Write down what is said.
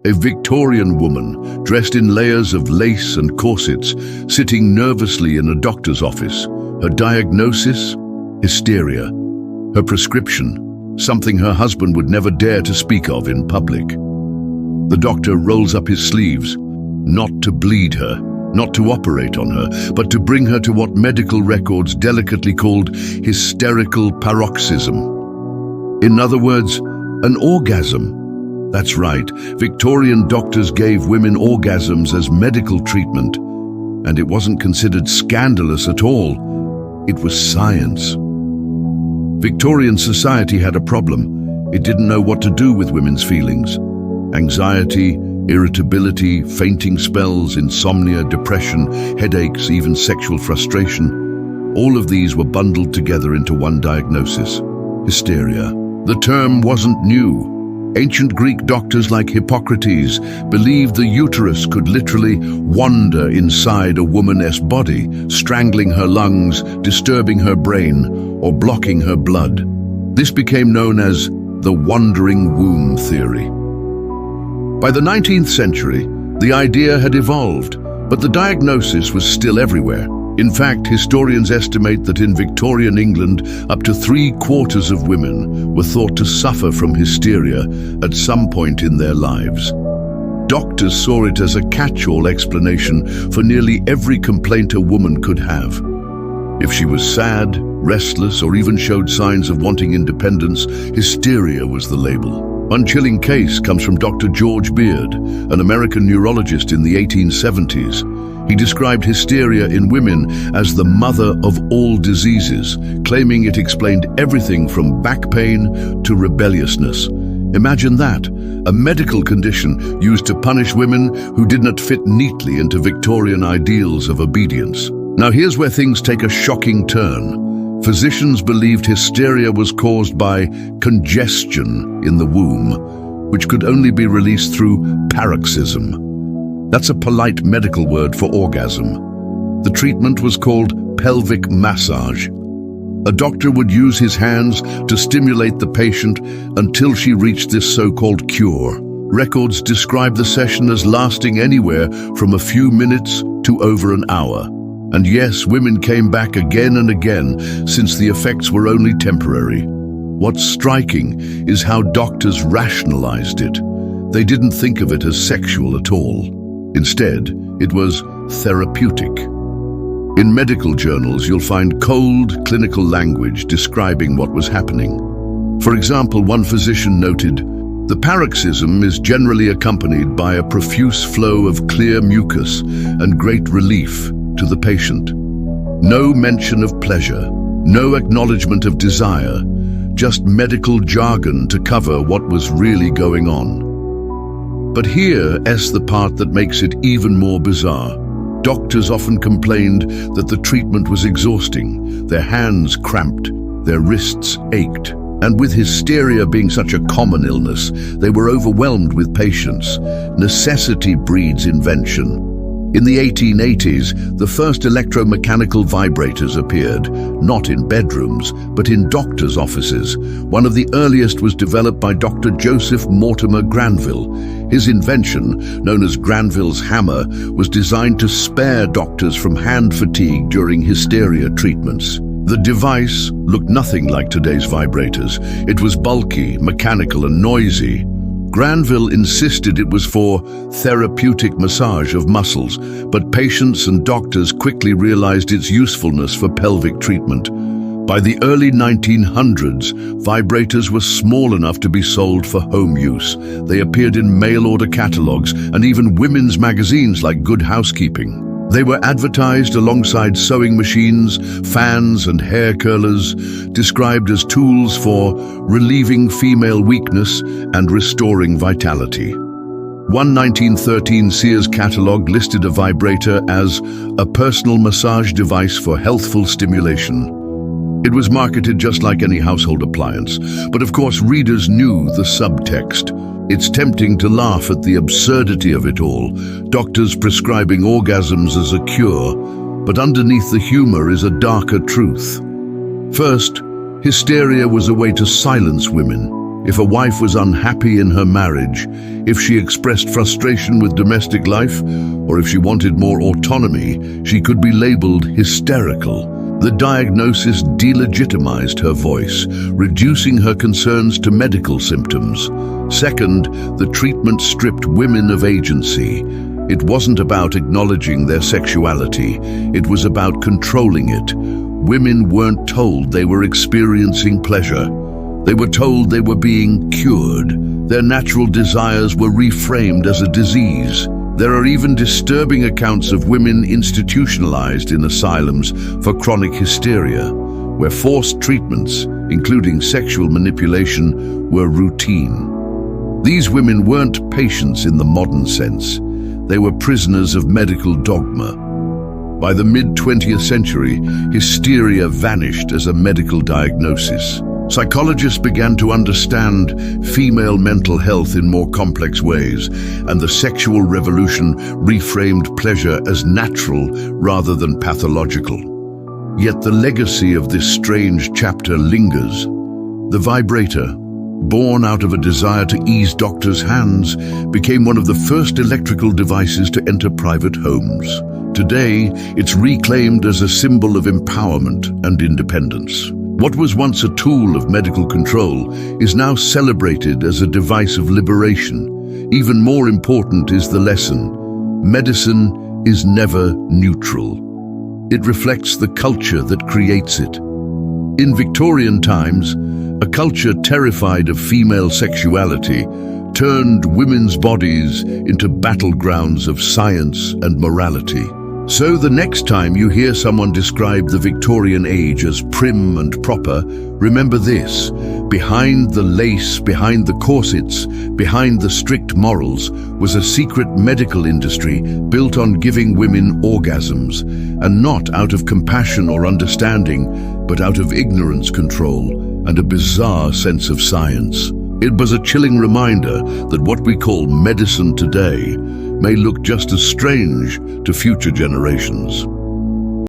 A Victorian woman, dressed in layers of lace and corsets, sitting nervously in a doctor's office. Her diagnosis? Hysteria. Her prescription? Something her husband would never dare to speak of in public. The doctor rolls up his sleeves, not to bleed her, not to operate on her, but to bring her to what medical records delicately called hysterical paroxysm. In other words, an orgasm. That's right, Victorian doctors gave women orgasms as medical treatment, and it wasn't considered scandalous at all. It was science. Victorian society had a problem. It didn't know what to do with women's feelings. Anxiety, irritability, fainting spells, insomnia, depression, headaches, even sexual frustration. All of these were bundled together into one diagnosis: hysteria. The term wasn't new. Ancient Greek doctors like Hippocrates believed the uterus could literally wander inside a woman's body, strangling her lungs, disturbing her brain, or blocking her blood. This became known as the wandering womb theory. By the 19th century, the idea had evolved, but the diagnosis was still everywhere. In fact, historians estimate that in Victorian England, up to 3/4 of women were thought to suffer from hysteria at some point in their lives. Doctors saw it as a catch-all explanation for nearly every complaint a woman could have. If she was sad, restless, or even showed signs of wanting independence, hysteria was the label. One chilling case comes from Dr. George Beard, an American neurologist in the 1870s. He described hysteria in women as the mother of all diseases, claiming it explained everything from back pain to rebelliousness. Imagine that, a medical condition used to punish women who did not fit neatly into Victorian ideals of obedience. Now here's where things take a shocking turn. Physicians believed hysteria was caused by congestion in the womb, which could only be released through paroxysm. That's a polite medical word for orgasm. The treatment was called pelvic massage. A doctor would use his hands to stimulate the patient until she reached this so-called cure. Records describe the session as lasting anywhere from a few minutes to over an hour. And yes, women came back again and again, since the effects were only temporary. What's striking is how doctors rationalized it. They didn't think of it as sexual at all. Instead, it was therapeutic. In medical journals, you'll find cold, clinical language describing what was happening. For example, one physician noted, "The paroxysm is generally accompanied by a profuse flow of clear mucus and great relief to the patient. No mention of pleasure, no acknowledgement of desire, just medical jargon to cover what was really going on." But here's the part that makes it even more bizarre. Doctors often complained that the treatment was exhausting. Their hands cramped, their wrists ached. And with hysteria being such a common illness, they were overwhelmed with patients. Necessity breeds invention. In the 1880s, the first electromechanical vibrators appeared, not in bedrooms, but in doctors' offices. One of the earliest was developed by Dr. Joseph Mortimer Granville. His invention, known as Granville's hammer, was designed to spare doctors from hand fatigue during hysteria treatments. The device looked nothing like today's vibrators. It was bulky, mechanical, and noisy. Granville insisted it was for therapeutic massage of muscles, but patients and doctors quickly realized its usefulness for pelvic treatment. By the early 1900s, vibrators were small enough to be sold for home use. They appeared in mail-order catalogs and even women's magazines like Good Housekeeping. They were advertised alongside sewing machines, fans, and hair curlers, described as tools for relieving female weakness and restoring vitality. One 1913 Sears catalog listed a vibrator as a personal massage device for healthful stimulation. It was marketed just like any household appliance, but of course readers knew the subtext. It's tempting to laugh at the absurdity of it all, doctors prescribing orgasms as a cure, but underneath the humor is a darker truth. First, hysteria was a way to silence women. If a wife was unhappy in her marriage, if she expressed frustration with domestic life, or if she wanted more autonomy, she could be labeled hysterical. The diagnosis delegitimized her voice, reducing her concerns to medical symptoms. Second, the treatment stripped women of agency. It wasn't about acknowledging their sexuality, it was about controlling it. Women weren't told they were experiencing pleasure. They were told they were being cured. Their natural desires were reframed as a disease. There are even disturbing accounts of women institutionalized in asylums for chronic hysteria, where forced treatments, including sexual manipulation, were routine. These women weren't patients in the modern sense. They were prisoners of medical dogma. By the mid-20th century, hysteria vanished as a medical diagnosis. Psychologists began to understand female mental health in more complex ways, and the sexual revolution reframed pleasure as natural rather than pathological. Yet the legacy of this strange chapter lingers. The vibrator, born out of a desire to ease doctors' hands, became one of the first electrical devices to enter private homes. Today, it's reclaimed as a symbol of empowerment and independence. What was once a tool of medical control is now celebrated as a device of liberation. Even more important is the lesson: medicine is never neutral. It reflects the culture that creates it. In Victorian times, a culture terrified of female sexuality turned women's bodies into battlegrounds of science and morality. So the next time you hear someone describe the Victorian age as prim and proper, remember this: behind the lace, behind the corsets, behind the strict morals was a secret medical industry built on giving women orgasms, and not out of compassion or understanding, but out of ignorance, control, and a bizarre sense of science. It was a chilling reminder that what we call medicine today may look just as strange to future generations.